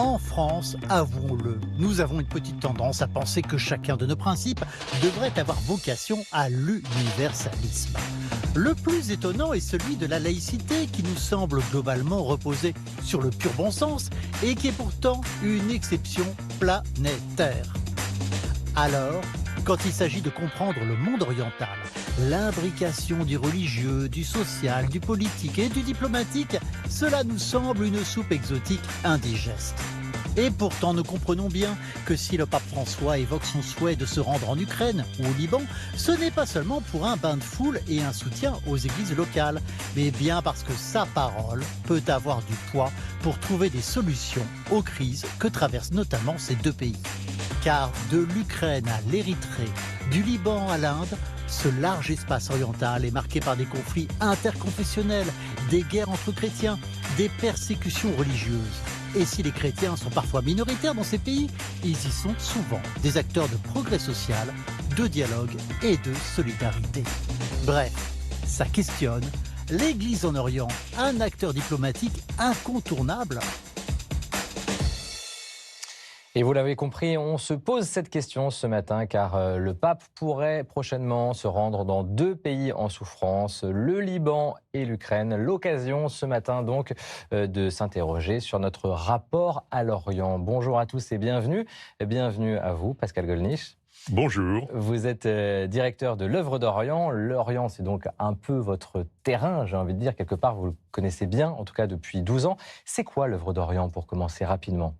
En France, avouons-le, nous avons une petite tendance à penser que chacun de nos principes devrait avoir vocation à l'universalisme. Le plus étonnant est celui de la laïcité qui nous semble globalement reposer sur le pur bon sens et qui est pourtant une exception planétaire. Alors, quand il s'agit de comprendre le monde oriental, l'imbrication du religieux, du social, du politique et du diplomatique, cela nous semble une soupe exotique indigeste. Et pourtant, nous comprenons bien que si le pape François évoque son souhait de se rendre en Ukraine ou au Liban, ce n'est pas seulement pour un bain de foule et un soutien aux églises locales, mais bien parce que sa parole peut avoir du poids pour trouver des solutions aux crises que traversent notamment ces deux pays. Car de l'Ukraine à l'Érythrée, du Liban à l'Inde, ce large espace oriental est marqué par des conflits interconfessionnels, des guerres entre chrétiens, des persécutions religieuses. Et si les chrétiens sont parfois minoritaires dans ces pays, ils y sont souvent des acteurs de progrès social, de dialogue et de solidarité. Bref, ça questionne. L'Église en Orient, un acteur diplomatique incontournable. Et vous l'avez compris, on se pose cette question ce matin car le pape pourrait prochainement se rendre dans deux pays en souffrance, le Liban et l'Ukraine. L'occasion ce matin donc de s'interroger sur notre rapport à l'Orient. Bonjour à tous et bienvenue. Bienvenue à vous, Pascal Gollnisch. Bonjour. Vous êtes directeur de l'œuvre d'Orient. L'Orient, c'est donc un peu votre terrain, j'ai envie de dire. Quelque part, vous le connaissez bien, en tout cas depuis 12 ans. C'est quoi l'œuvre d'Orient, pour commencer rapidement ?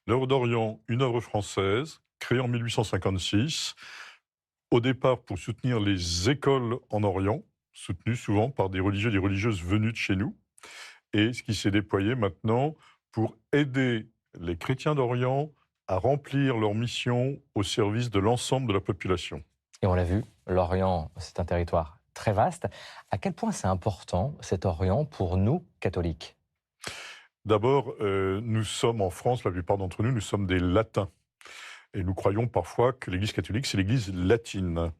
L'œuvre d'Orient, une œuvre française, créée en 1856, au départ pour soutenir les écoles en Orient, soutenues souvent par des religieux et des religieuses venus de chez nous, et ce qui s'est déployé maintenant pour aider les chrétiens d'Orient à remplir leur mission au service de l'ensemble de la population. Et on l'a vu, l'Orient, c'est un territoire très vaste. À quel point c'est important, cet Orient, pour nous, catholiques ? D'abord, nous sommes en France, la plupart d'entre nous, nous sommes des latins. Et nous croyons parfois que l'Église catholique, c'est l'Église latine.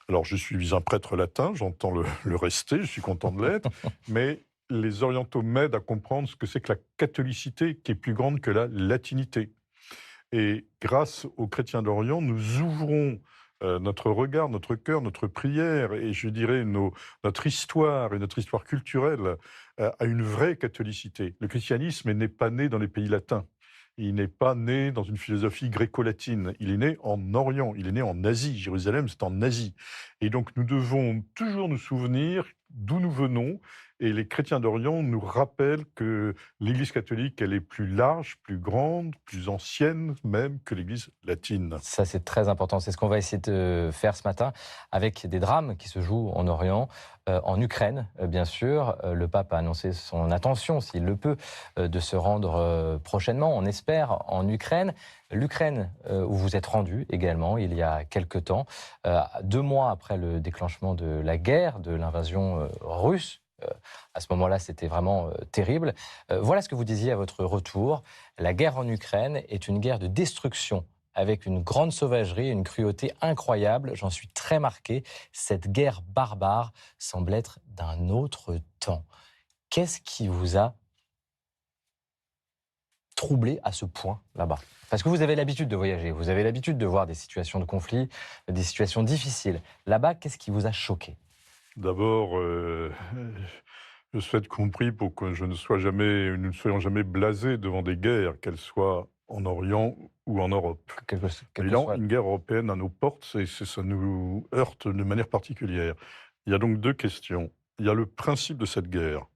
Alors, je suis un prêtre latin, j'entends le rester, je suis content de l'être, mais les orientaux m'aident à comprendre ce que c'est que la catholicité qui est plus grande que la latinité. Et grâce aux chrétiens d'Orient, nous ouvrons notre regard, notre cœur, notre prière et je dirais notre histoire et notre histoire culturelle à une vraie catholicité. Le christianisme n'est pas né dans les pays latins. Il n'est pas né dans une philosophie gréco-latine. Il est né en Orient, il est né en Asie. Jérusalem, c'est en Asie. Et donc, nous devons toujours nous souvenir d'où nous venons. Et les chrétiens d'Orient nous rappellent que l'Église catholique, elle est plus large, plus grande, plus ancienne même que l'Église latine. Ça, c'est très important. C'est ce qu'on va essayer de faire ce matin avec des drames qui se jouent en Orient, en Ukraine, bien sûr. Le pape a annoncé son intention, s'il le peut, de se rendre prochainement, on espère, en Ukraine. L'Ukraine, où vous êtes rendu également il y a quelque temps, 2 mois après le déclenchement de la guerre, de l'invasion russe. À ce moment-là, c'était vraiment terrible. Voilà ce que vous disiez à votre retour. La guerre en Ukraine est une guerre de destruction avec une grande sauvagerie, une cruauté incroyable. J'en suis très marqué. Cette guerre barbare semble être d'un autre temps. Qu'est-ce qui vous a troublé à ce point là-bas ? Parce que vous avez l'habitude de voyager, vous avez l'habitude de voir des situations de conflit, des situations difficiles. Là-bas, qu'est-ce qui vous a choqué ? D'abord, je souhaite compris pour que nous ne soyons jamais blasés devant des guerres, qu'elles soient en Orient ou en Europe. Évidemment, une guerre européenne à nos portes, ça nous heurte de manière particulière. Il y a donc 2 questions. Il y a le principe de cette guerre,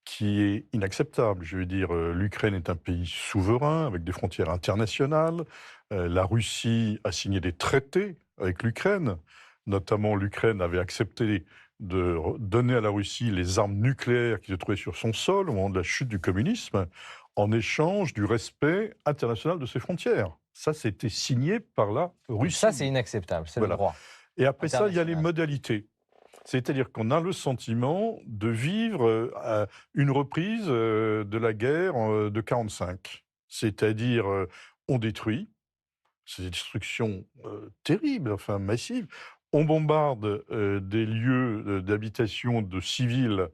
qui est inacceptable. Je veux dire, l'Ukraine est un pays souverain, avec des frontières internationales. La Russie a signé des traités avec l'Ukraine. Notamment, l'Ukraine avait accepté de donner à la Russie les armes nucléaires qui se trouvaient sur son sol au moment de la chute du communisme, en échange du respect international de ses frontières. Ça, c'était signé par la Russie. Ça, c'est inacceptable, c'est le droit. Et après ça, il y a les modalités. C'est-à-dire qu'on a le sentiment de vivre une reprise de la guerre de 1945. C'est-à-dire, on détruit, c'est des destructions terribles, enfin massives. On bombarde des lieux d'habitation de civils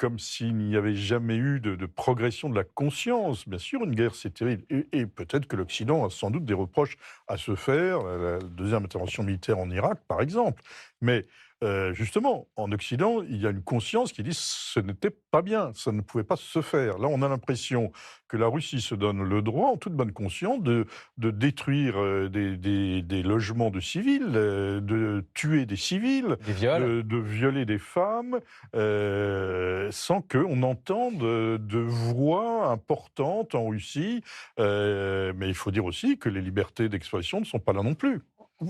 comme s'il n'y avait jamais eu de progression de la conscience. Bien sûr, une guerre, c'est terrible. Et peut-être que l'Occident a sans doute des reproches à se faire, la deuxième intervention militaire en Irak, par exemple. Mais justement, en Occident, il y a une conscience qui dit ce n'était pas bien, ça ne pouvait pas se faire. Là, on a l'impression que la Russie se donne le droit, en toute bonne conscience, de détruire des logements de civils, de tuer des civils, Des viols. de violer des femmes, sans qu'on entende de voix importantes en Russie. Mais il faut dire aussi que les libertés d'expression ne sont pas là non plus.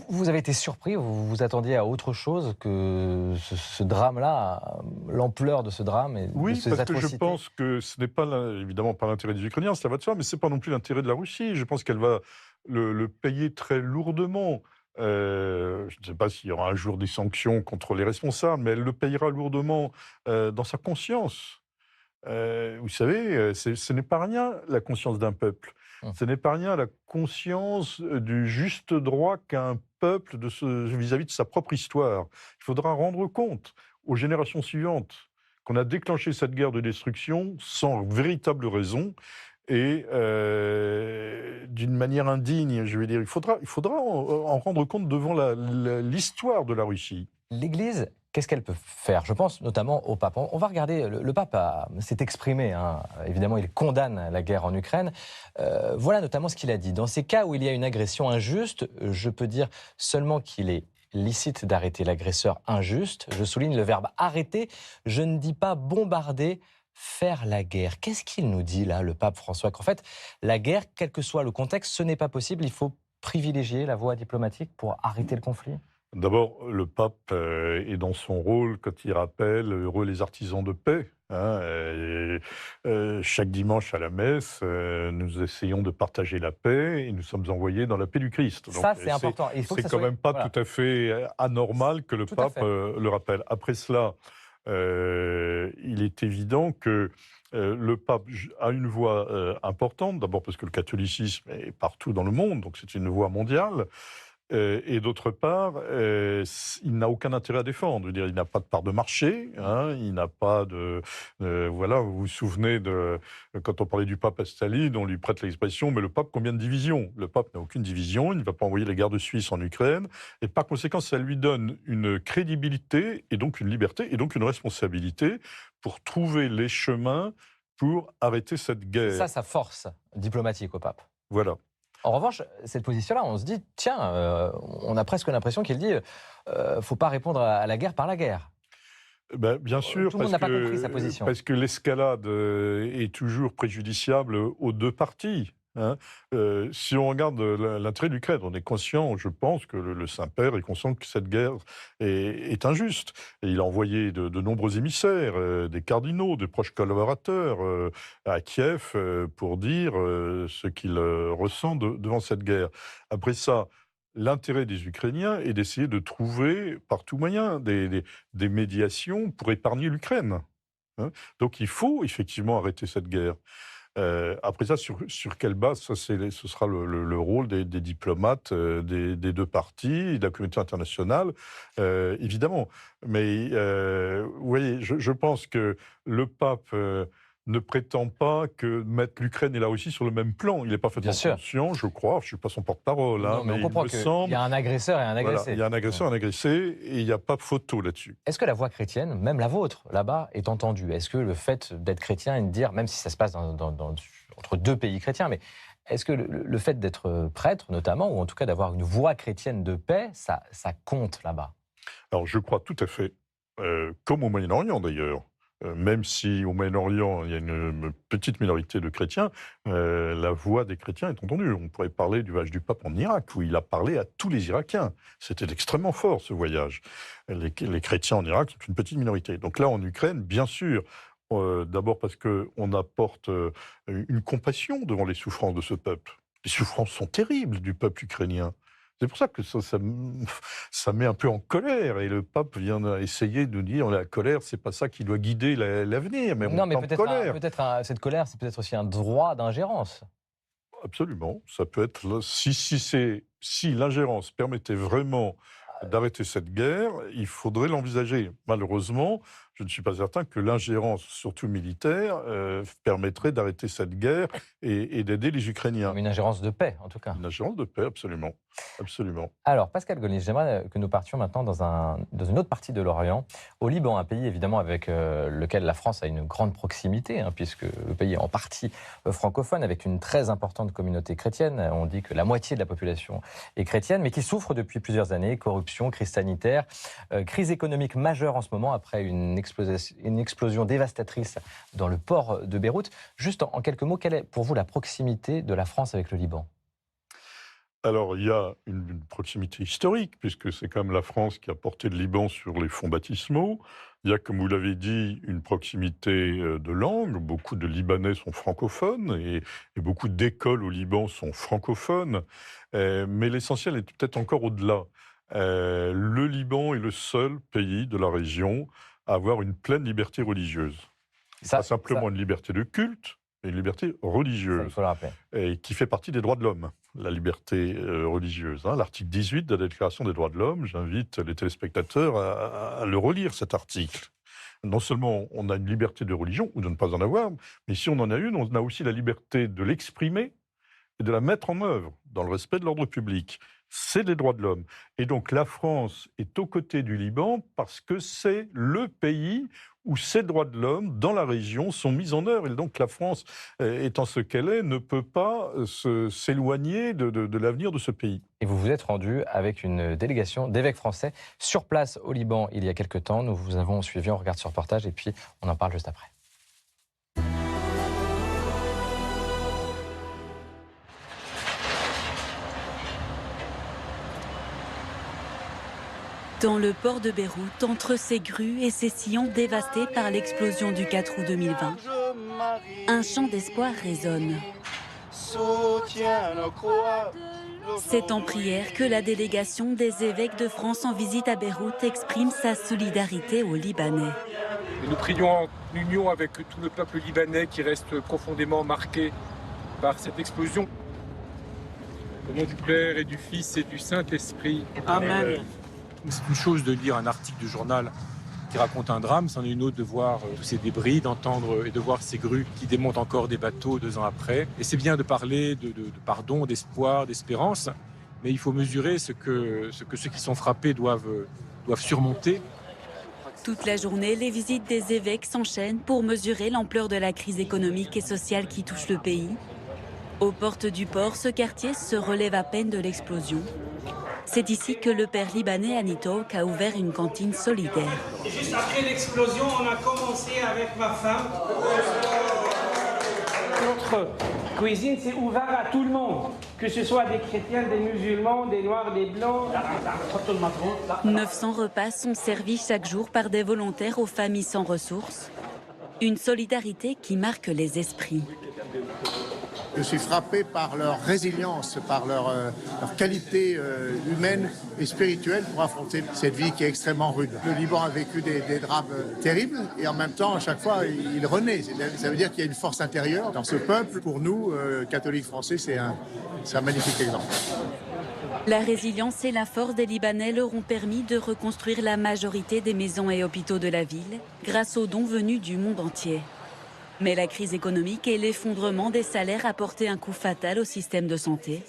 Vous avez été surpris, vous vous attendiez à autre chose que ce drame-là, l'ampleur de ce drame et de Oui, ces parce que je atrocités? pense que ce n'est pas, évidemment, pas l'intérêt des Ukrainiens, ça va de soi, mais ce n'est pas non plus l'intérêt de la Russie. Je pense qu'elle va le payer très lourdement. Je ne sais pas s'il y aura un jour des sanctions contre les responsables, mais elle le payera lourdement dans sa conscience. Vous savez, ce n'est pas rien, la conscience d'un peuple. Mmh. Ce n'est pas rien, la conscience du juste droit qu'a un peuple vis-à-vis de sa propre histoire. Il faudra rendre compte aux générations suivantes qu'on a déclenché cette guerre de destruction sans véritable raison et d'une manière indigne, je vais dire. Il faudra en rendre compte devant l'histoire de la Russie. L'Église, qu'est-ce qu'elle peut faire? Je pense notamment au pape. On va regarder, le pape s'est exprimé, hein. Évidemment, il condamne la guerre en Ukraine. Voilà notamment ce qu'il a dit. Dans ces cas où il y a une agression injuste, je peux dire seulement qu'il est licite d'arrêter l'agresseur injuste. Je souligne le verbe arrêter. Je ne dis pas bombarder, faire la guerre. Qu'est-ce qu'il nous dit là, le pape François? Qu'en fait, la guerre, quel que soit le contexte, ce n'est pas possible. Il faut privilégier la voie diplomatique pour arrêter le conflit. D'abord, le pape est dans son rôle quand il rappelle heureux les artisans de paix. Hein, chaque dimanche à la messe, nous essayons de partager la paix et nous sommes envoyés dans la paix du Christ. Donc, Ça, c'est important. Il faut que c'est ça quand soit... même pas voilà. tout à fait anormal que le Tout à pape fait. le rappelle. Après cela, il est évident que le pape a une voix importante, d'abord parce que le catholicisme est partout dans le monde, donc c'est une voix mondiale. Et d'autre part, il n'a aucun intérêt à défendre. Je veux dire, il n'a pas de part de marché, hein, il n'a pas de... voilà, vous vous souvenez quand on parlait du pape à Staline, on lui prête l'expression, mais le pape, combien de divisions? Le pape n'a aucune division, il ne va pas envoyer les gardes suisses en Ukraine, et par conséquent, ça lui donne une crédibilité, et donc une liberté, et donc une responsabilité pour trouver les chemins pour arrêter cette C'est guerre. ça sa force diplomatique au pape. Voilà. En revanche, cette position-là, on se dit, tiens, on a presque l'impression qu'il dit, faut pas répondre à la guerre par la guerre. Ben, bien sûr, Tout le monde n'a pas compris sa position. parce que l'escalade est toujours préjudiciable aux deux parties. Hein. Si on regarde l'intérêt de l'Ukraine, on est conscient, je pense, que le Saint-Père est conscient que cette guerre est injuste. Et il a envoyé de nombreux émissaires, des cardinaux, des proches collaborateurs à Kiev pour dire ce qu'il ressent devant cette guerre. Après ça, l'intérêt des Ukrainiens est d'essayer de trouver par tout moyen des médiations pour épargner l'Ukraine. Hein. Donc il faut effectivement arrêter cette guerre. Après ça, sur quelle base? Ça, ce sera le rôle des diplomates des deux parties, de la communauté internationale, évidemment. Mais vous voyez, je pense que le pape ne prétend pas que mettre l'Ukraine et la Russie sur le même plan. Il est parfaitement Bien sûr. conscient, je crois, je ne suis pas son porte-parole, hein, Non, mais on il comprend me qu'il semble... y a un agresseur et un Voilà, agressé. il y a un agresseur, un agressé, et il n'y a pas photo là-dessus. Est-ce que la voix chrétienne, même la vôtre, là-bas, est entendue? Est-ce que le fait d'être chrétien et de dire, même si ça se passe entre deux pays chrétiens, mais est-ce que le fait d'être prêtre, notamment, ou en tout cas d'avoir une voix chrétienne de paix, ça compte là-bas? Alors, je crois tout à fait, comme au Moyen-Orient d'ailleurs. Même si au Moyen-Orient, il y a une petite minorité de chrétiens, la voix des chrétiens est entendue. On pourrait parler du voyage du pape en Irak, où il a parlé à tous les Irakiens. C'était extrêmement fort, ce voyage. Les chrétiens en Irak sont une petite minorité. Donc là, en Ukraine, bien sûr, d'abord parce qu'on apporte une compassion devant les souffrances de ce peuple. Les souffrances sont terribles du peuple ukrainien. C'est pour ça que ça met un peu en colère. Et le pape vient essayer de nous dire la colère, c'est pas ça qui doit guider l'avenir. Mais Non, on mais est en colère. cette colère, c'est peut-être aussi un droit d'ingérence. Absolument. Ça peut être. Si l'ingérence permettait vraiment d'arrêter cette guerre, il faudrait l'envisager. Malheureusement, je ne suis pas certain que l'ingérence, surtout militaire, permettrait d'arrêter cette guerre et d'aider les Ukrainiens. Une ingérence de paix, en tout cas. Une ingérence de paix, absolument. Absolument. Alors, Pascal Golnisch, j'aimerais que nous partions maintenant dans une autre partie de l'Orient, au Liban, un pays évidemment avec lequel la France a une grande proximité, hein, puisque le pays est en partie francophone, avec une très importante communauté chrétienne. On dit que la moitié de la population est chrétienne, mais qui souffre depuis plusieurs années, corruption, crise sanitaire, crise économique majeure en ce moment, après une explosion dévastatrice dans le port de Beyrouth. Juste en quelques mots, quelle est pour vous la proximité de la France avec le Liban ? Alors, il y a une proximité historique, puisque c'est quand même la France qui a porté le Liban sur les fonds baptismaux. Il y a, comme vous l'avez dit, une proximité de langue. Beaucoup de Libanais sont francophones et beaucoup d'écoles au Liban sont francophones. Mais l'essentiel est peut-être encore au-delà. Le Liban est le seul pays de la région à avoir une pleine liberté religieuse. Pas simplement une liberté de culte, mais une liberté religieuse. Ça, il faut le rappeler. Et qui fait partie des droits de l'homme, la liberté religieuse. L'article 18 de la Déclaration des droits de l'homme, j'invite les téléspectateurs à le relire, cet article. Non seulement on a une liberté de religion, ou de ne pas en avoir, mais si on en a une, on a aussi la liberté de l'exprimer et de la mettre en œuvre dans le respect de l'ordre public. C'est des droits de l'homme. Et donc la France est aux côtés du Liban parce que c'est le pays où ces droits de l'homme dans la région sont mis en œuvre. Et donc la France, étant ce qu'elle est, ne peut pas s'éloigner de l'avenir de ce pays. Et vous vous êtes rendu avec une délégation d'évêques français sur place au Liban il y a quelques temps. Nous vous avons suivi, on regarde ce reportage et puis on en parle juste après. Dans le port de Beyrouth, entre ses grues et ses sillons dévastés par l'explosion du 4 août 2020, un chant d'espoir résonne. C'est en prière que la délégation des évêques de France en visite à Beyrouth exprime sa solidarité aux Libanais. Et nous prions en union avec tout le peuple libanais qui reste profondément marqué par cette explosion. Au nom du Père et du Fils et du Saint-Esprit. Amen. C'est une chose de lire un article du journal qui raconte un drame, c'en est une autre de voir tous ces débris, d'entendre et de voir ces grues qui démontent encore des bateaux 2 ans après. Et c'est bien de parler de pardon, d'espoir, d'espérance, mais il faut mesurer ce que ceux qui sont frappés doivent surmonter. Toute la journée, les visites des évêques s'enchaînent pour mesurer l'ampleur de la crise économique et sociale qui touche le pays. Aux portes du port, ce quartier se relève à peine de l'explosion. C'est ici que le père libanais Anitok a ouvert une cantine solidaire. Juste après l'explosion, on a commencé avec ma femme. Notre cuisine s'est ouverte à tout le monde, que ce soit des chrétiens, des musulmans, des noirs, des blancs. 900 repas sont servis chaque jour par des volontaires aux familles sans ressources. Une solidarité qui marque les esprits. Je suis frappé par leur résilience, par leur qualité humaine et spirituelle pour affronter cette vie qui est extrêmement rude. Le Liban a vécu des drames terribles et en même temps, à chaque fois, il renaît. Ça veut dire qu'il y a une force intérieure dans ce peuple. Pour nous, catholiques français, c'est un magnifique exemple. La résilience et la force des Libanais leur ont permis de reconstruire la majorité des maisons et hôpitaux de la ville grâce aux dons venus du monde entier. Mais la crise économique et l'effondrement des salaires a porté un coup fatal au système de santé.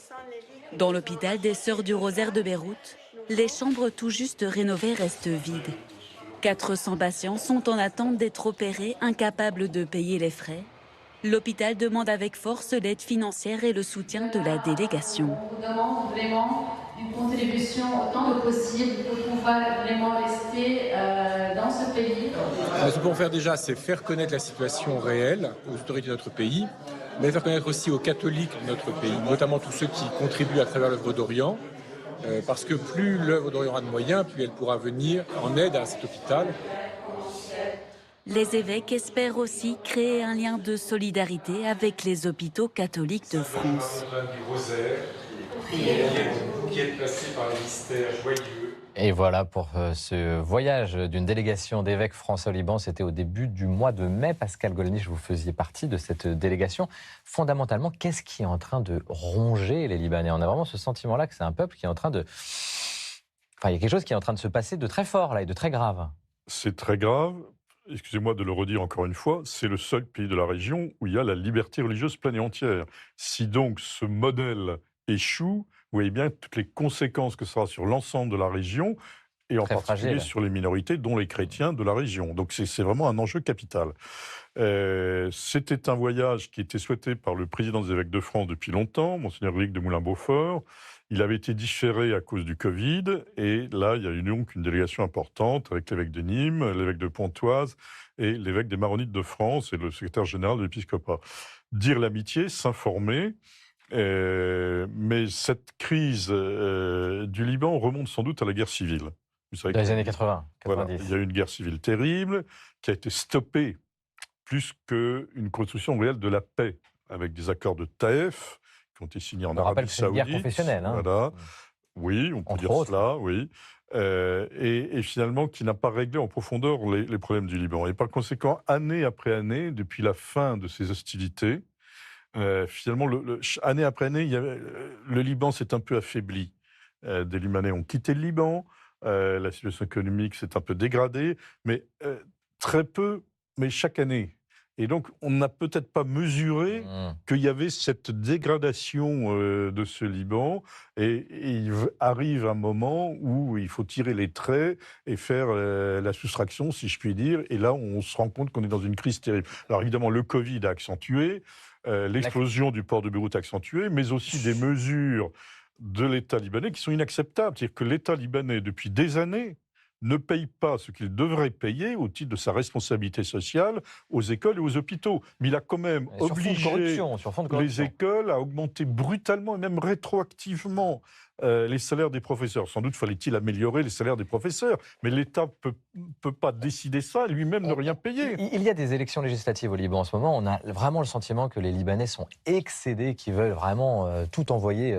Dans l'hôpital des Sœurs du Rosaire de Beyrouth, les chambres tout juste rénovées restent vides. 400 patients sont en attente d'être opérés, incapables de payer les frais. L'hôpital demande avec force l'aide financière et le soutien de la délégation. On vous demande vraiment une contribution autant que possible pour pouvoir vraiment rester dans ce pays. Ce que nous pouvons faire déjà, c'est faire connaître la situation réelle aux autorités de notre pays, mais faire connaître aussi aux catholiques de notre pays, notamment tous ceux qui contribuent à travers l'œuvre d'Orient, parce que plus l'œuvre d'Orient aura de moyens, plus elle pourra venir en aide à cet hôpital. Les évêques espèrent aussi créer un lien de solidarité avec les hôpitaux catholiques de France. Qui est placé par les mystères joyeux. Et voilà pour ce voyage d'une délégation d'évêques français au Liban. C'était au début du mois de mai. Pascal Golnisch, vous faisiez partie de cette délégation. Fondamentalement, qu'est-ce qui est en train de ronger les Libanais ? On a vraiment ce sentiment-là que c'est un peuple qui est en train de... Enfin, il y a quelque chose qui est en train de se passer de très fort là et de très grave. C'est très grave. excusez-moi de le redire encore une fois, c'est le seul pays de la région où il y a la liberté religieuse pleine et entière. Si donc ce modèle échoue, vous voyez bien toutes les conséquences que ça aura sur l'ensemble de la région, et en Très particulier fragile. sur les minorités, dont les chrétiens de la région. Donc c'est vraiment un enjeu capital. C'était un voyage qui était souhaité par le président des évêques de France depuis longtemps, Monseigneur Éric de Moulin-Beaufort. Il avait été différé à cause du Covid, et là, il y a eu donc une délégation importante avec l'évêque de Nîmes, l'évêque de Pontoise et l'évêque des Maronites de France et le secrétaire général de l'épiscopat. Dire l'amitié, s'informer. Mais cette crise du Liban remonte sans doute à la guerre civile. Vous savez Dans les que- années 80, Voilà, 90. il y a eu une guerre civile terrible qui a été stoppée plus qu'une construction réelle de la paix avec des accords de Taïf qui ont été signés en On rappelle Arabie que c'est une guerre Saoudite. professionnelle. Hein. Voilà. Oui, on peut Entre dire autres. cela, oui. Et finalement, qui n'a pas réglé en profondeur les problèmes du Liban. Et par conséquent, année après année, depuis la fin de ces hostilités, finalement, année après année, le Liban s'est un peu affaibli. Des Libanais ont quitté le Liban, la situation économique s'est un peu dégradée, mais très peu, mais chaque année. Et donc, on n'a peut-être pas mesuré qu'il y avait cette dégradation de ce Liban, et il arrive un moment où il faut tirer les traits et faire la soustraction, si je puis dire, et là, on se rend compte qu'on est dans une crise terrible. Alors évidemment, le Covid a accentué, l'explosion du port de Beyrouth a accentué, mais aussi des mesures de l'État libanais qui sont inacceptables. C'est-à-dire que l'État libanais, depuis des années, ne paye pas ce qu'il devrait payer au titre de sa responsabilité sociale aux écoles et aux hôpitaux. Mais il a quand même Sur fond de obligé corruption, sur fond de corruption. les écoles à augmenter brutalement et même rétroactivement les salaires des professeurs. Sans doute fallait-il améliorer les salaires des professeurs, mais l'État ne peut pas décider ça, lui-même ne rien payer. Il y a des élections législatives au Liban en ce moment. On a vraiment le sentiment que les Libanais sont excédés, qu'ils veulent vraiment tout envoyer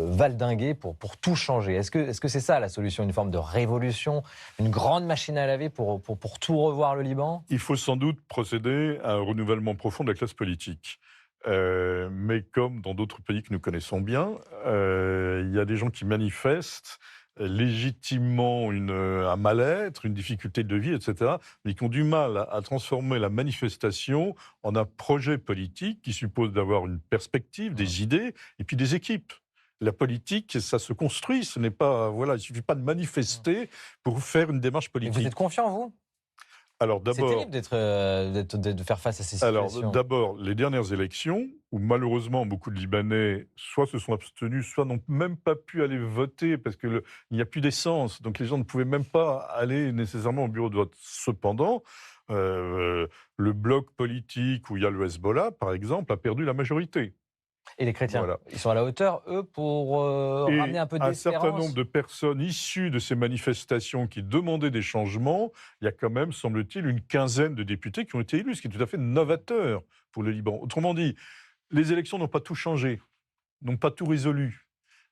valdinguer pour tout changer. Est-ce que c'est ça la solution, une forme de révolution, une grande machine à laver pour tout revoir le Liban? Il faut sans doute procéder à un renouvellement profond de la classe politique. Mais comme dans d'autres pays que nous connaissons bien, il y a des gens qui manifestent légitimement un mal-être, une difficulté de vie, etc., mais qui ont du mal à transformer la manifestation en un projet politique qui suppose d'avoir une perspective, des idées, et puis des équipes. La politique, ça se construit, ce n'est pas, voilà, il ne suffit pas de manifester pour faire une démarche Et politique. vous êtes confiant, vous? Alors C'est d'abord, terrible de faire face à ces situations. alors, d'abord, les dernières élections, où malheureusement beaucoup de Libanais soit se sont abstenus, soit n'ont même pas pu aller voter parce qu'il n'y a plus d'essence. Donc les gens ne pouvaient même pas aller nécessairement au bureau de vote. Cependant, le bloc politique où il y a le Hezbollah, par exemple, a perdu la majorité. Et les chrétiens, Voilà. ils sont à la hauteur, eux, pour Et ramener un peu d'espérance. certain nombre de personnes issues de ces manifestations qui demandaient des changements, il y a quand même, semble-t-il, une quinzaine de députés qui ont été élus, ce qui est tout à fait novateur pour le Liban. Autrement dit, les élections n'ont pas tout changé, n'ont pas tout résolu,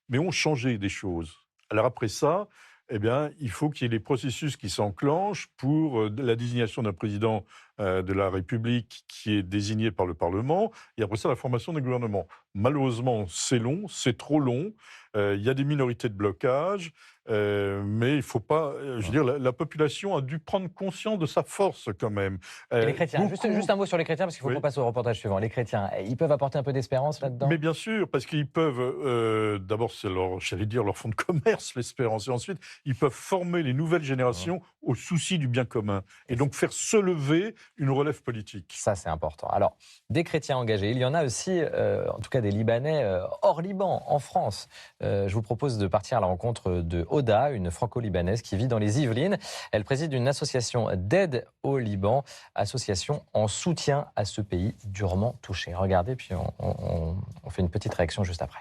mais ont changé des choses. Alors après ça, eh bien, il faut qu'il y ait des processus qui s'enclenchent pour la désignation d'un président de la République qui est désigné par le Parlement, et après ça, la formation des gouvernements. Malheureusement, c'est long, c'est trop long, il y a des minorités de blocage, mais il ne faut pas... je veux dire, la population a dû prendre conscience de sa force quand même. Et les chrétiens, Beaucoup- juste un mot sur les chrétiens, parce qu'il faut Oui. qu'on passe au reportage suivant. Les chrétiens, ils peuvent apporter un peu d'espérance là-dedans? Mais bien sûr, parce qu'ils peuvent, d'abord c'est leur fonds de commerce, l'espérance, et ensuite ils peuvent former les nouvelles générations au souci du bien commun, et donc faire se lever une relève politique. Ça, c'est important. Alors, des chrétiens engagés, il y en a aussi, en tout cas des Libanais hors Liban, en France. Je vous propose de partir à la rencontre de Oda, une franco-libanaise qui vit dans les Yvelines. Elle préside une association d'aide au Liban, association en soutien à ce pays durement touché. Regardez, puis on fait une petite réaction juste après.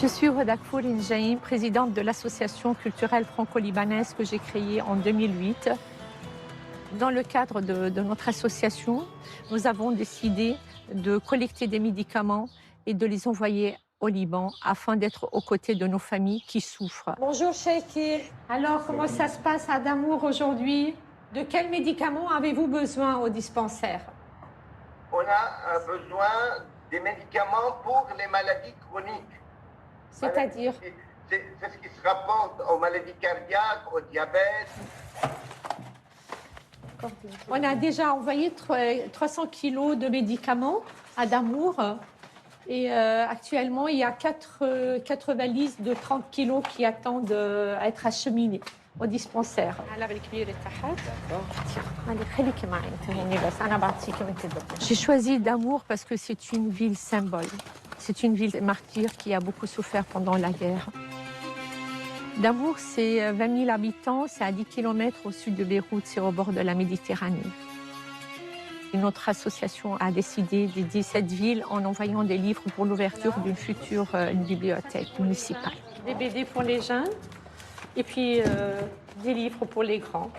Je suis Oda Kfouri Njaïm, présidente de l'association culturelle franco-libanaise que j'ai créée en 2008. Dans le cadre de notre association, nous avons décidé de collecter des médicaments et de les envoyer au Liban afin d'être aux côtés de nos familles qui souffrent. Bonjour Cheikh. Alors, comment ça se passe à Damour aujourd'hui? De quels médicaments avez-vous besoin au dispensaire? On a besoin des médicaments pour les maladies chroniques. C'est-à-dire? C'est ce qui se rapporte aux maladies cardiaques, au diabète. On a déjà envoyé 300 kilos de médicaments à Damour. Et actuellement, il y a 4 valises de 30 kilos qui attendent à être acheminées au dispensaire. J'ai choisi Damour parce que c'est une ville symbole. C'est une ville martyre qui a beaucoup souffert pendant la guerre. Damour, c'est 20 000 habitants, c'est à 10 km au sud de Beyrouth, c'est au bord de la Méditerranée. Notre association a décidé d'aider cette ville en envoyant des livres pour l'ouverture d'une future bibliothèque municipale. Des BD pour les jeunes et puis des livres pour les grands.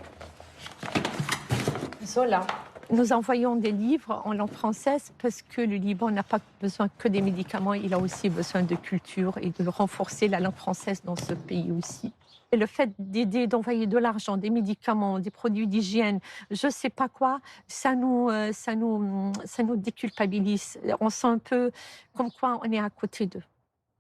Zola. Nous envoyons des livres en langue française parce que le Liban n'a pas besoin que des médicaments, il a aussi besoin de culture et de renforcer la langue française dans ce pays aussi. Et le fait d'aider, d'envoyer de l'argent, des médicaments, des produits d'hygiène, je ne sais pas quoi, ça nous déculpabilise. On sent un peu comme quoi on est à côté d'eux.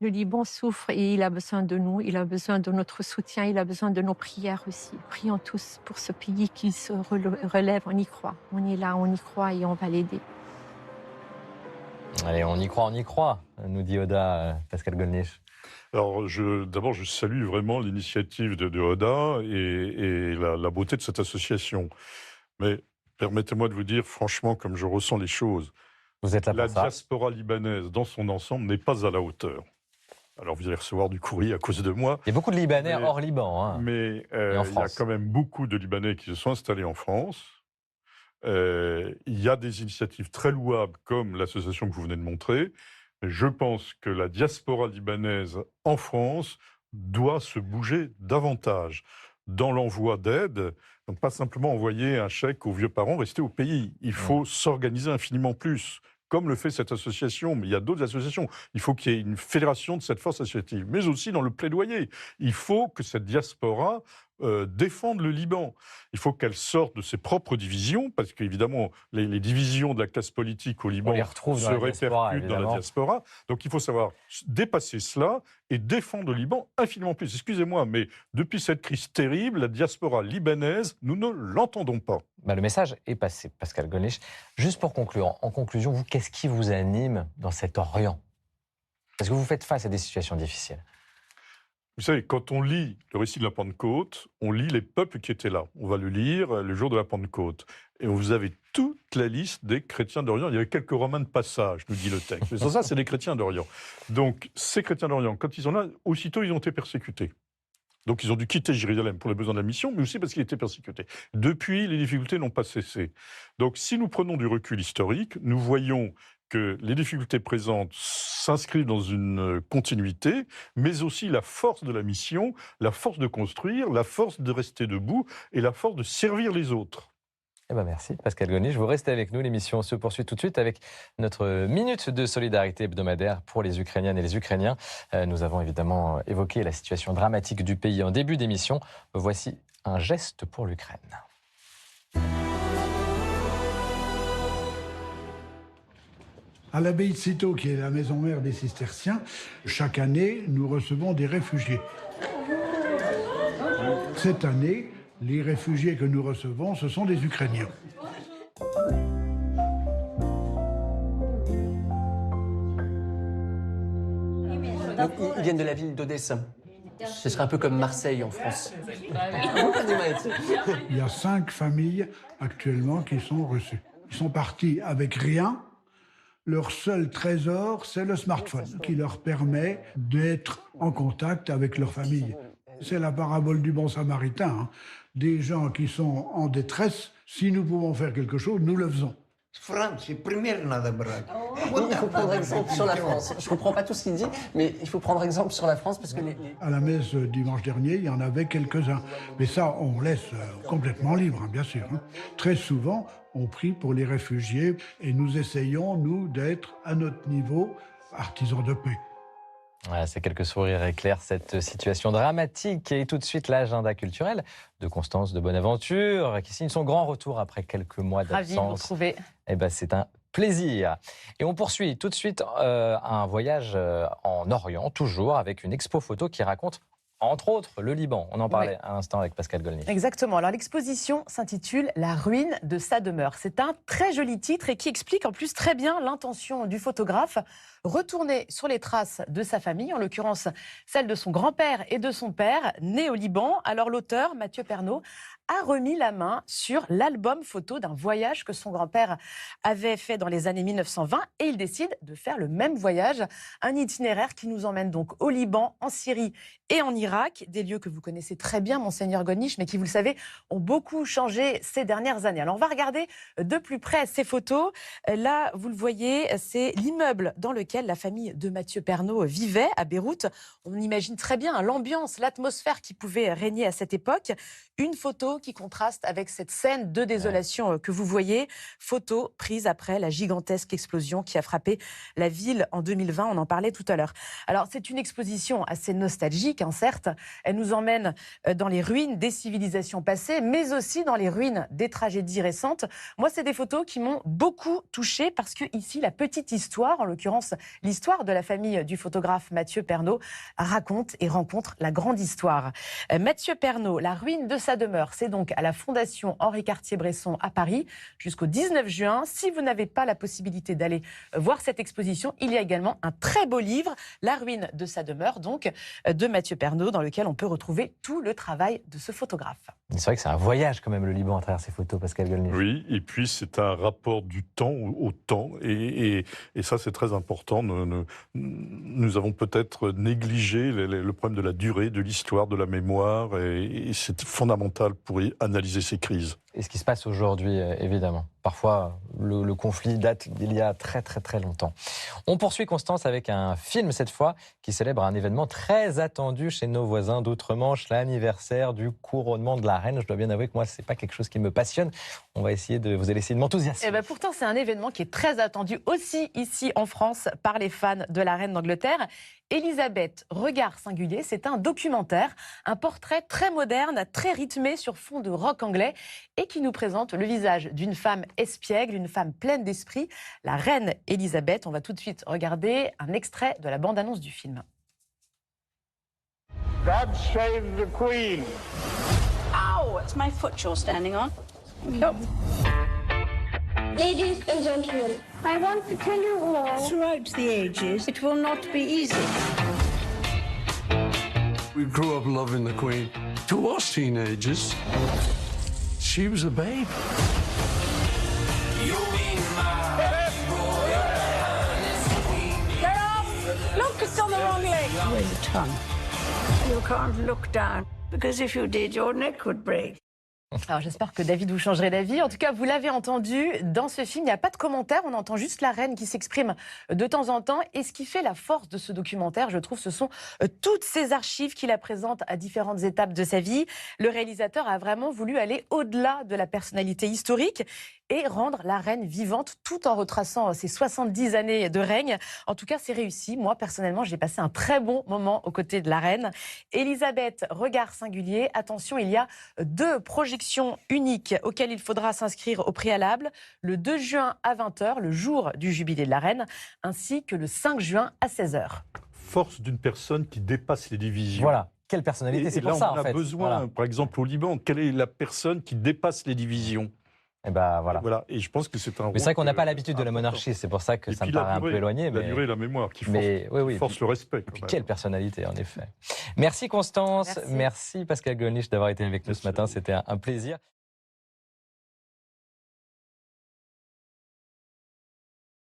Le Liban souffre et il a besoin de nous, il a besoin de notre soutien, il a besoin de nos prières aussi. Prions tous pour ce pays qui se relève, on y croit. On est là, on y croit et on va l'aider. Allez, on y croit, nous dit Oda, Pascal Golnisch. Alors, d'abord, je salue vraiment l'initiative de Oda et la beauté de cette association. Mais permettez-moi de vous dire, franchement, comme je ressens les choses, vous êtes là pour la ça. diaspora libanaise, dans son ensemble, n'est pas à la hauteur. Alors, vous allez recevoir du courrier à cause de moi. Il y a beaucoup de Libanais hors Liban. Hein. Mais il y a quand même beaucoup de Libanais qui se sont installés en France. Il y a des initiatives très louables, comme l'association que vous venez de montrer. Je pense que la diaspora libanaise en France doit se bouger davantage dans l'envoi d'aide. Donc pas simplement envoyer un chèque aux vieux parents, rester au pays. Il faut s'organiser infiniment plus, comme le fait cette association, mais il y a d'autres associations. Il faut qu'il y ait une fédération de cette force associative, mais aussi dans le plaidoyer. Il faut que cette diaspora défende le Liban. Il faut qu'elle sorte de ses propres divisions, parce qu'évidemment, les divisions de la classe politique au Liban se répercutent dans la diaspora. Donc il faut savoir dépasser cela et défendre le Liban infiniment plus. Excusez-moi, mais depuis cette crise terrible, la diaspora libanaise, nous ne l'entendons pas. Bah, le message est passé, Pascal Golnisch. Juste pour conclure, en conclusion, vous, qu'est-ce qui vous anime dans cet Orient? Est-ce que vous faites face à des situations difficiles? Vous savez, quand on lit le récit de la Pentecôte, on lit les peuples qui étaient là. On va le lire le jour de la Pentecôte. Et vous avez toute la liste des chrétiens d'Orient. Il y avait quelques Romains de passage, nous dit le texte. Mais sans ça, c'est des chrétiens d'Orient. Donc, ces chrétiens d'Orient, quand ils sont là, aussitôt, ils ont été persécutés. Donc, ils ont dû quitter Jérusalem pour les besoins de la mission, mais aussi parce qu'ils étaient persécutés. Depuis, les difficultés n'ont pas cessé. Donc, si nous prenons du recul historique, nous voyons que les difficultés présentes s'inscrivent dans une continuité, mais aussi la force de la mission, la force de construire, la force de rester debout et la force de servir les autres. Eh ben merci Pascal Golnisch, vous restez avec nous. L'émission se poursuit tout de suite avec notre minute de solidarité hebdomadaire pour les Ukrainiennes et les Ukrainiens. Nous avons évidemment évoqué la situation dramatique du pays en début d'émission. Voici un geste pour l'Ukraine. À l'abbaye de Cîteaux, qui est la maison mère des cisterciens, chaque année, nous recevons des réfugiés. Cette année, les réfugiés que nous recevons, ce sont des Ukrainiens. Ils viennent de la ville d'Odessa. Ce serait un peu comme Marseille en France. Il y a 5 familles actuellement qui sont reçues. Ils sont partis avec rien. Leur seul trésor, c'est le smartphone, qui leur permet d'être en contact avec leur famille. C'est la parabole du bon samaritain. Hein. Des gens qui sont en détresse, si nous pouvons faire quelque chose, nous le faisons. Il faut prendre exemple sur la France. Je ne comprends pas tout ce qu'il dit, mais il faut prendre exemple sur la France parce que À la messe dimanche dernier, il y en avait quelques-uns. Mais ça, on laisse complètement libre, hein, bien sûr. Hein. Très souvent, on prie pour les réfugiés et nous essayons, nous, d'être à notre niveau artisans de paix. Voilà, ces quelques sourires éclairent cette situation dramatique. Et tout de suite, l'agenda culturel de Constance de Bonaventure, qui signe son grand retour après quelques mois d'absence. Ravi de vous retrouver. Eh ben, c'est un plaisir. Et on poursuit tout de suite un voyage en Orient, toujours avec une expo photo qui raconte, entre autres, le Liban. On en parlait à l'instant avec Pascal Golnisch. Exactement. Alors l'exposition s'intitule « La ruine de sa demeure ». C'est un très joli titre et qui explique en plus très bien l'intention du photographe, retourner sur les traces de sa famille, en l'occurrence celle de son grand-père et de son père, nés au Liban. Alors l'auteur, Mathieu Pernaut, a remis la main sur l'album photo d'un voyage que son grand-père avait fait dans les années 1920 et il décide de faire le même voyage, un itinéraire qui nous emmène donc au Liban, en Syrie et en Irak, des lieux que vous connaissez très bien, monseigneur Golnisch, mais qui, vous le savez, ont beaucoup changé ces dernières années. Alors on va regarder de plus près ces photos. Là, vous le voyez, c'est l'immeuble dans lequel la famille de Mathieu Pernaut vivait à Beyrouth. On imagine très bien l'ambiance, l'atmosphère qui pouvait régner à cette époque. Une photo qui contraste avec cette scène de désolation que vous voyez. Photo prise après la gigantesque explosion qui a frappé la ville en 2020. On en parlait tout à l'heure. Alors, c'est une exposition assez nostalgique, hein, certes. Elle nous emmène dans les ruines des civilisations passées, mais aussi dans les ruines des tragédies récentes. Moi, c'est des photos qui m'ont beaucoup touchée parce que ici, la petite histoire, en l'occurrence l'histoire de la famille du photographe Mathieu Pernaut, raconte et rencontre la grande histoire. Mathieu Pernaut, la ruine de sa demeure, c'est donc à la Fondation Henri Cartier-Bresson à Paris jusqu'au 19 juin. Si vous n'avez pas la possibilité d'aller voir cette exposition, il y a également un très beau livre, La ruine de sa demeure, donc de Mathieu Pernaut, dans lequel on peut retrouver tout le travail de ce photographe. C'est vrai que c'est un voyage quand même, le Liban, à travers ces photos, Pascal Golnisch. Oui, et puis c'est un rapport du temps au temps, et ça c'est très important. Nous avons peut-être négligé le problème de la durée, de l'histoire, de la mémoire, et c'est fondamental pour analyser ces crises. Et ce qui se passe aujourd'hui, évidemment. Parfois, le conflit date d'il y a très très très longtemps. On poursuit, Constance, avec un film cette fois qui célèbre un événement très attendu chez nos voisins d'outre-Manche, l'anniversaire du couronnement de la reine. Je dois bien avouer que moi, c'est pas quelque chose qui me passionne. Vous allez essayer de m'enthousiasmer. Eh ben pourtant, c'est un événement qui est très attendu aussi ici en France par les fans de la reine d'Angleterre. Elisabeth, regard singulier, c'est un documentaire, un portrait très moderne, très rythmé sur fond de rock anglais et qui nous présente le visage d'une femme espiègle, une femme pleine d'esprit, la reine Elisabeth. On va tout de suite regarder un extrait de la bande-annonce du film. God save the Queen. Ow, it's my foot you're standing on. Yep. Ladies and gentlemen, I want to tell you all. Throughout the ages, it will not be easy. We grew up loving the Queen. To us teenagers, she was a babe. Get off! Look, it's on the wrong leg. Where's the tongue? You can't look down, because if you did, your neck would break. Alors j'espère que David vous changerez d'avis. En tout cas, vous l'avez entendu, dans ce film, il n'y a pas de commentaire. On entend juste la reine qui s'exprime de temps en temps. Et ce qui fait la force de ce documentaire, je trouve, ce sont toutes ces archives qui la présentent à différentes étapes de sa vie. Le réalisateur a vraiment voulu aller au-delà de la personnalité historique et rendre la reine vivante tout en retraçant ses 70 années de règne. En tout cas, c'est réussi. Moi, personnellement, j'ai passé un très bon moment aux côtés de la reine. Elisabeth, regard singulier. Attention, il y a 2 projections uniques auxquelles il faudra s'inscrire au préalable. Le 2 juin à 20h, le jour du jubilé de la reine, ainsi que le 5 juin à 16h. Force d'une personne qui dépasse les divisions. Voilà. Quelle personnalité, c'est pour ça, en fait. On a besoin, voilà. Par exemple, au Liban, quelle est la personne qui dépasse les divisions ? Et ben voilà. Et je pense que c'est un rôle. Mais c'est vrai qu'on n'a pas l'habitude de la monarchie, c'est pour ça que ça me paraît un peu éloigné. La durée et la mémoire qui force le respect. Et puis quelle personnalité, en effet. Merci Constance, merci Pascal Golnisch d'avoir été avec nous ce matin, c'était un plaisir.